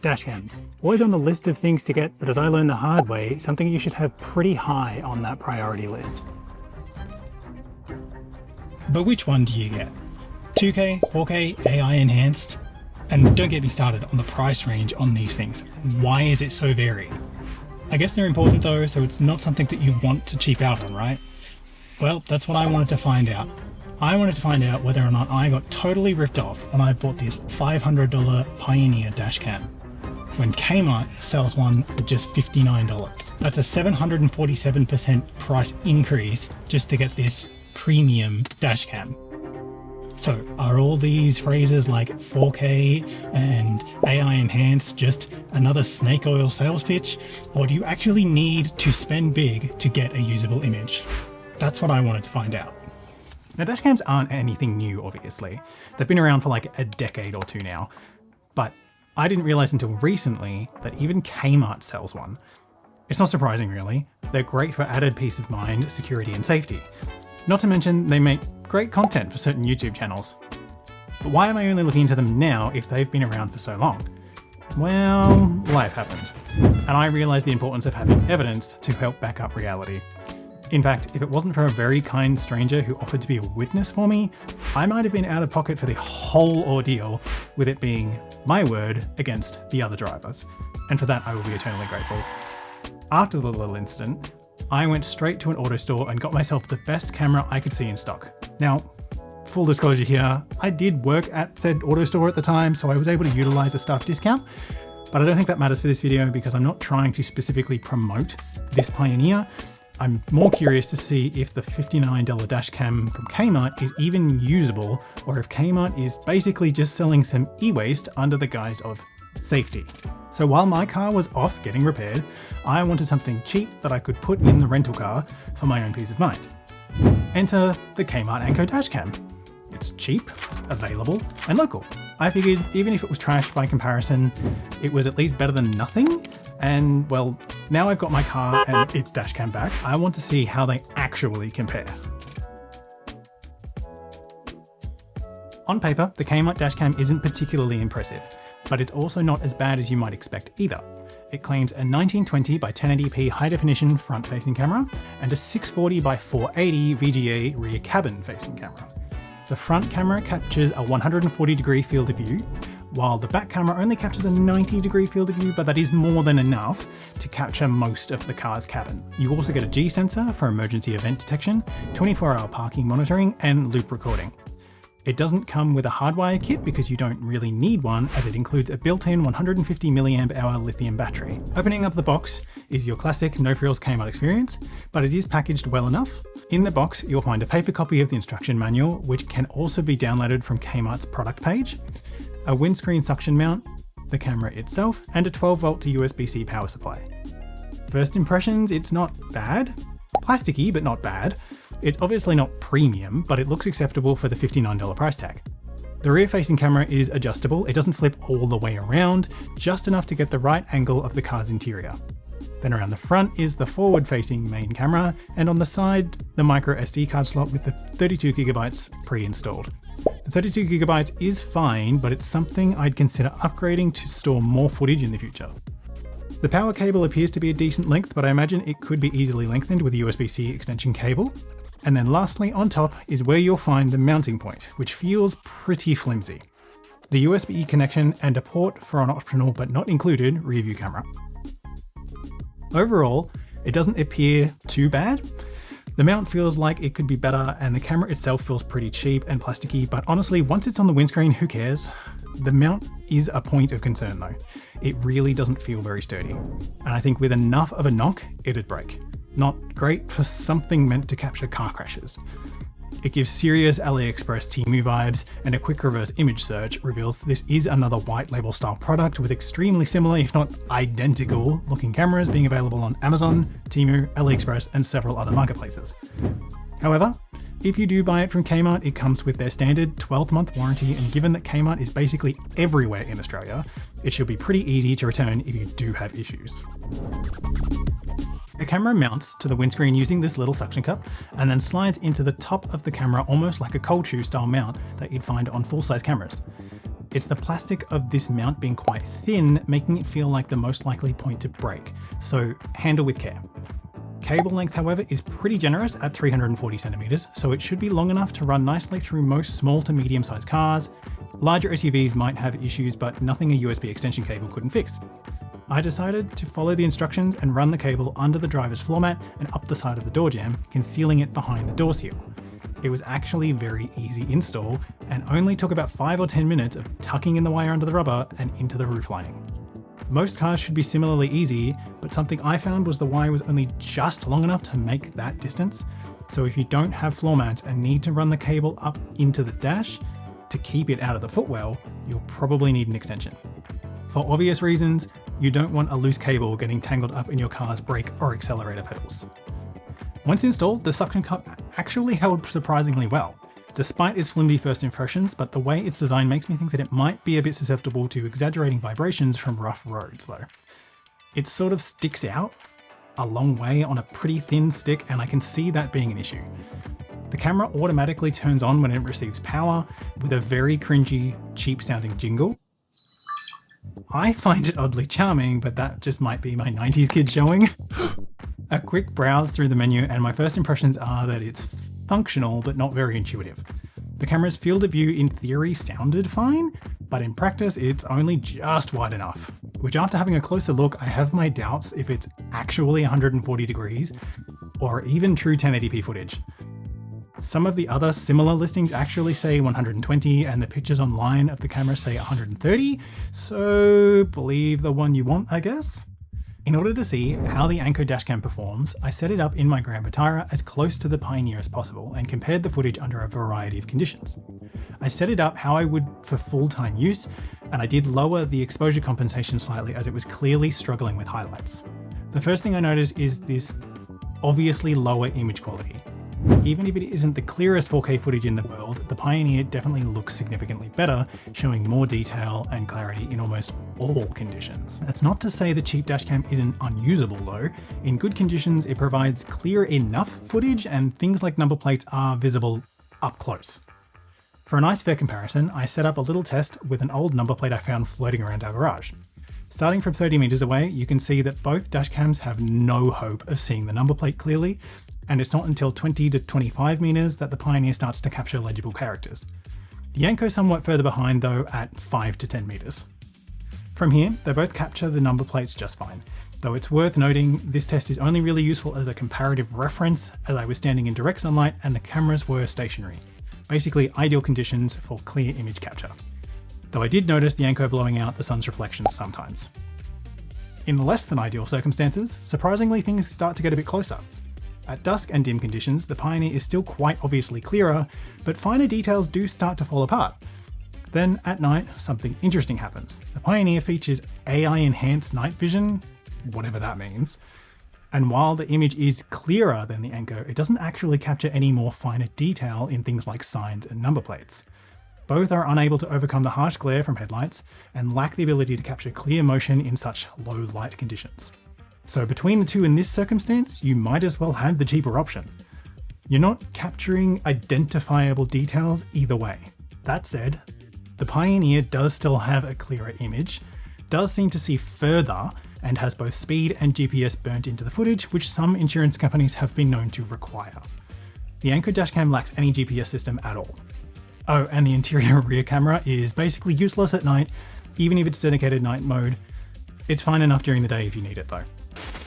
Dashcams. Always on the list of things to get, but as I learned the hard way, something you should have pretty high on that priority list. But which one do you get? 2K, 4K, AI enhanced? And don't get me started on the price range on these things. Why is it so varied? I guess they're important though, so it's not something that you want to cheap out on, right? Well, that's what I wanted to find out. I wanted to find out whether or not I got totally ripped off when I bought this $500 Pioneer Dashcam, when Kmart sells one for just $59. That's a 747% price increase just to get this premium dashcam. So are all these phrases like 4K and AI enhanced just another snake oil sales pitch? Or do you actually need to spend big to get a usable image? That's what I wanted to find out. Now, dashcams aren't anything new, obviously. They've been around for like a decade or two now, but I didn't realize until recently that even Kmart sells one. It's not surprising really. They're great for added peace of mind, security and safety. Not to mention they make great content for certain YouTube channels. But why am I only looking into them now if they've been around for so long? Well, life happened. And I realized the importance of having evidence to help back up reality. In fact, if it wasn't for a very kind stranger who offered to be a witness for me, I might have been out of pocket for the whole ordeal, with it being my word against the other drivers. And for that, I will be eternally grateful. After the little incident, I went straight to an auto store and got myself the best camera I could see in stock. Now, full disclosure here, I did work at said auto store at the time, so I was able to utilize a staff discount, but I don't think that matters for this video because I'm not trying to specifically promote this Pioneer. I'm more curious to see if the $59 dashcam from Kmart is even usable, or if Kmart is basically just selling some e-waste under the guise of safety. So while my car was off getting repaired, I wanted something cheap that I could put in the rental car for my own peace of mind. Enter the Kmart Anko Dashcam. It's cheap, available, and local. I figured even if it was trash by comparison, it was at least better than nothing. And well, now I've got my car and its dashcam back, I want to see how they actually compare. On paper, the Kmart dashcam isn't particularly impressive, but it's also not as bad as you might expect either. It claims a 1920 by 1080p high definition front-facing camera and a 640 by 480 VGA rear cabin-facing camera. The front camera captures a 140-degree field of view, while the back camera only captures a 90-degree field of view, but that is more than enough to capture most of the car's cabin. You also get a G sensor for emergency event detection, 24-hour parking monitoring, and loop recording. It doesn't come with a hardwire kit because you don't really need one, as it includes a built-in 150 mAh lithium battery. Opening up the box is your classic no-frills Kmart experience, but it is packaged well enough. In the box, you'll find a paper copy of the instruction manual, which can also be downloaded from Kmart's product page, a windscreen suction mount, the camera itself, and a 12-volt to USB-C power supply. First impressions, it's not bad. Plasticky, but not bad. It's obviously not premium, but it looks acceptable for the $59 price tag. The rear-facing camera is adjustable. It doesn't flip all the way around, just enough to get the right angle of the car's interior. Then around the front is the forward-facing main camera, and on the side, the micro SD card slot with the 32GB pre-installed. The 32GB is fine, but it's something I'd consider upgrading to store more footage in the future. The power cable appears to be a decent length, but I imagine it could be easily lengthened with a USB-C extension cable. And then lastly, on top is where you'll find the mounting point, which feels pretty flimsy. The USB connection and a port for an optional but not included rear view camera. Overall, it doesn't appear too bad. The mount feels like it could be better, and the camera itself feels pretty cheap and plasticky, but honestly, once it's on the windscreen, who cares? The mount is a point of concern though. It really doesn't feel very sturdy, and I think with enough of a knock, it'd break. Not great for something meant to capture car crashes. It gives serious AliExpress Temu vibes, and a quick reverse image search reveals this is another white label style product with extremely similar, if not identical, looking cameras being available on Amazon, Temu, AliExpress, and several other marketplaces. However, if you do buy it from Kmart, it comes with their standard 12-month warranty, and given that Kmart is basically everywhere in Australia, it should be pretty easy to return if you do have issues. The camera mounts to the windscreen using this little suction cup and then slides into the top of the camera almost like a cold shoe style mount that you'd find on full-size cameras. It's the plastic of this mount being quite thin, making it feel like the most likely point to break, so handle with care. Cable length, however, is pretty generous at 340 centimeters, so it should be long enough to run nicely through most small to medium-sized cars. Larger SUVs might have issues, but nothing a USB extension cable couldn't fix. I decided to follow the instructions and run the cable under the driver's floor mat and up the side of the door jamb, concealing it behind the door seal. It was actually very easy install and only took about 5 or 10 minutes of tucking in the wire under the rubber and into the roof lining. Most cars should be similarly easy, but something I found was the wire was only just long enough to make that distance. So if you don't have floor mats and need to run the cable up into the dash to keep it out of the footwell, you'll probably need an extension. For obvious reasons, you don't want a loose cable getting tangled up in your car's brake or accelerator pedals. Once installed, the suction cup actually held surprisingly well, despite its flimsy first impressions, but the way it's designed makes me think that it might be a bit susceptible to exaggerating vibrations from rough roads though. It sort of sticks out a long way on a pretty thin stick, and I can see that being an issue. The camera automatically turns on when it receives power with a very cringy, cheap sounding jingle. I find it oddly charming, but that just might be my 90s kid showing. A quick browse through the menu and my first impressions are that it's functional but not very intuitive. The camera's field of view in theory sounded fine, but in practice it's only just wide enough, which after having a closer look I have my doubts if it's actually 140 degrees or even true 1080p footage. Some of the other similar listings actually say 120 and the pictures online of the camera say 130, so believe the one you want, I guess. In order to see how the Anko Dashcam performs, I set it up in my Grand Vitara as close to the Pioneer as possible and compared the footage under a variety of conditions. I set it up how I would for full-time use, and I did lower the exposure compensation slightly as it was clearly struggling with highlights. The first thing I noticed is this obviously lower image quality. Even if it isn't the clearest 4K footage in the world, the Pioneer definitely looks significantly better, showing more detail and clarity in almost all conditions. That's not to say the cheap dashcam isn't unusable though. In good conditions, it provides clear enough footage and things like number plates are visible up close. For a nice fair comparison, I set up a little test with an old number plate I found floating around our garage. Starting from 30 meters away, you can see that both dashcams have no hope of seeing the number plate clearly, and it's not until 20 to 25 meters that the Pioneer starts to capture legible characters. The Anko somewhat further behind though at 5 to 10 meters. From here, they both capture the number plates just fine, though it's worth noting this test is only really useful as a comparative reference as I was standing in direct sunlight and the cameras were stationary. Basically ideal conditions for clear image capture. Though I did notice the Anko blowing out the sun's reflections sometimes. In less than ideal circumstances, surprisingly things start to get a bit closer. At dusk and dim conditions, the Pioneer is still quite obviously clearer, but finer details do start to fall apart. Then at night, something interesting happens. The Pioneer features AI-enhanced night vision, whatever that means, and while the image is clearer than the Anko, it doesn't actually capture any more finer detail in things like signs and number plates. Both are unable to overcome the harsh glare from headlights and lack the ability to capture clear motion in such low light conditions. So between the two in this circumstance, you might as well have the cheaper option. You're not capturing identifiable details either way. That said, the Pioneer does still have a clearer image, does seem to see further, and has both speed and GPS burnt into the footage, which some insurance companies have been known to require. The Anko Dashcam lacks any GPS system at all. Oh, and the interior rear camera is basically useless at night, even if it's dedicated night mode. It's fine enough during the day if you need it though.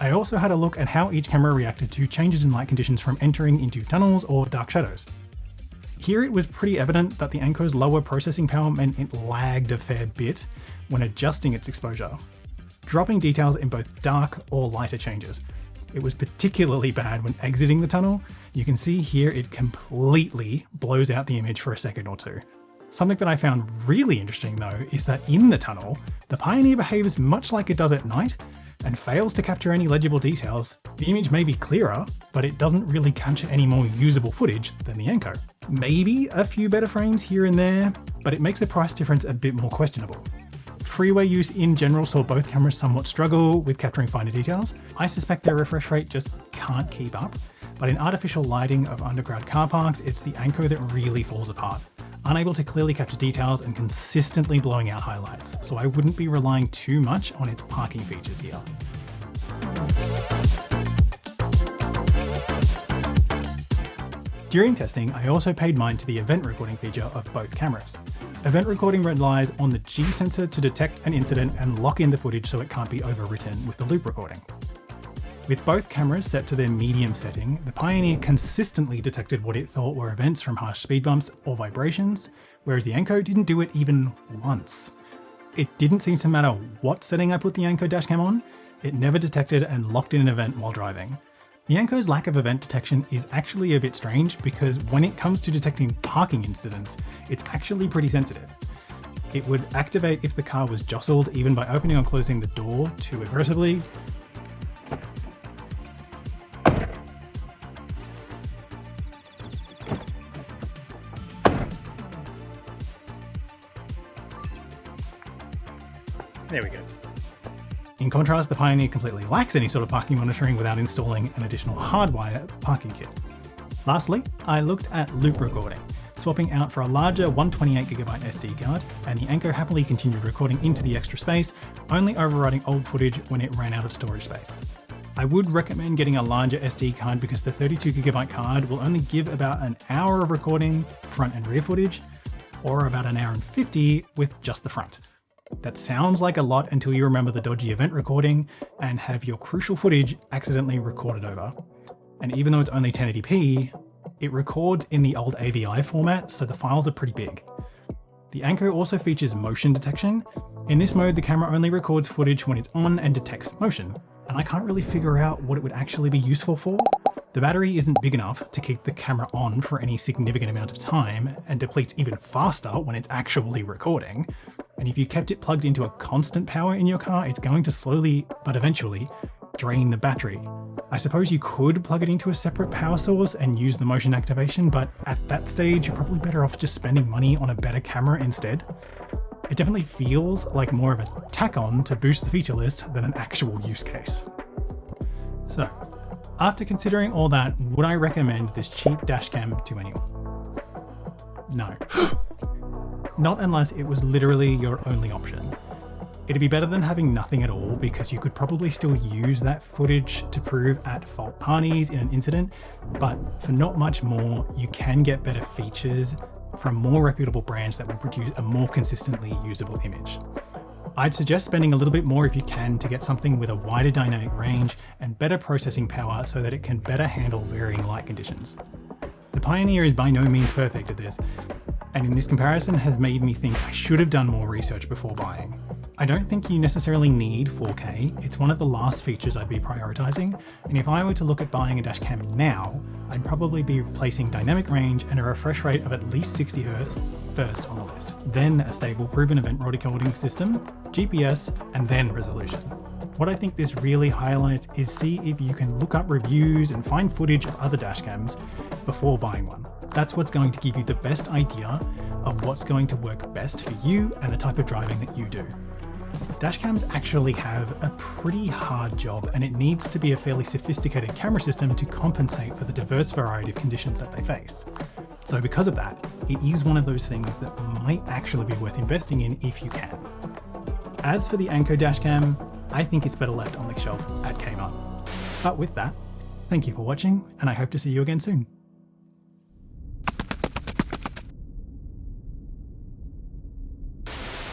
I also had a look at how each camera reacted to changes in light conditions from entering into tunnels or dark shadows. Here it was pretty evident that the Anko's lower processing power meant it lagged a fair bit when adjusting its exposure, dropping details in both dark or lighter changes. It was particularly bad when exiting the tunnel. You can see here it completely blows out the image for a second or two. Something that I found really interesting though is that in the tunnel, the Pioneer behaves much like it does at night and fails to capture any legible details. The image may be clearer, but it doesn't really capture any more usable footage than the Anko. Maybe a few better frames here and there, but it makes the price difference a bit more questionable. Freeway use in general saw both cameras somewhat struggle with capturing finer details. I suspect their refresh rate just can't keep up, but in artificial lighting of underground car parks, it's the Anko that really falls apart. unable to clearly capture details and consistently blowing out highlights, so I wouldn't be relying too much on its parking features here. During testing, I also paid mind to the event recording feature of both cameras. Event recording relies on the G sensor to detect an incident and lock in the footage so it can't be overwritten with the loop recording. With both cameras set to their medium setting, the Pioneer consistently detected what it thought were events from harsh speed bumps or vibrations, whereas the Anko didn't do it even once. It didn't seem to matter what setting I put the Anko Dashcam on, it never detected and locked in an event while driving. The Anko's lack of event detection is actually a bit strange because when it comes to detecting parking incidents, it's actually pretty sensitive. It would activate if the car was jostled even by opening or closing the door too aggressively. There we go. In contrast, the Pioneer completely lacks any sort of parking monitoring without installing an additional hardwire parking kit. Lastly, I looked at loop recording, swapping out for a larger 128GB SD card, and the Anko happily continued recording into the extra space, only overriding old footage when it ran out of storage space. I would recommend getting a larger SD card because the 32GB card will only give about an hour of recording front and rear footage, or about an hour and 50 with just the front. That sounds like a lot until you remember the dodgy event recording and have your crucial footage accidentally recorded over. And even though it's only 1080p, it records in the old AVI format, so the files are pretty big. The Anko also features motion detection. In this mode, the camera only records footage when it's on and detects motion, and I can't really figure out what it would actually be useful for. The battery isn't big enough to keep the camera on for any significant amount of time and depletes even faster when it's actually recording. And if you kept it plugged into a constant power in your car, it's going to slowly, but eventually, drain the battery. I suppose you could plug it into a separate power source and use the motion activation, but at that stage, you're probably better off just spending money on a better camera instead. It definitely feels like more of a tack-on to boost the feature list than an actual use case. So, after considering all that, would I recommend this cheap dashcam to anyone? No. Not unless it was literally your only option. It'd be better than having nothing at all because you could probably still use that footage to prove at-fault parties in an incident, but for not much more, you can get better features from more reputable brands that will produce a more consistently usable image. I'd suggest spending a little bit more if you can to get something with a wider dynamic range and better processing power so that it can better handle varying light conditions. The Pioneer is by no means perfect at this, and in this comparison has made me think I should have done more research before buying. I don't think you necessarily need 4K, it's one of the last features I'd be prioritizing, and if I were to look at buying a dashcam now, I'd probably be placing dynamic range and a refresh rate of at least 60Hz first on the list, then a stable proven event recording system, GPS, and then resolution. What I think this really highlights is see if you can look up reviews and find footage of other dashcams before buying one. That's what's going to give you the best idea of what's going to work best for you and the type of driving that you do. Dashcams actually have a pretty hard job, and it needs to be a fairly sophisticated camera system to compensate for the diverse variety of conditions that they face. So because of that, it is one of those things that might actually be worth investing in if you can. As for the Anko Dashcam, I think it's better left on the shelf at Kmart. But with that, thank you for watching, and I hope to see you again soon.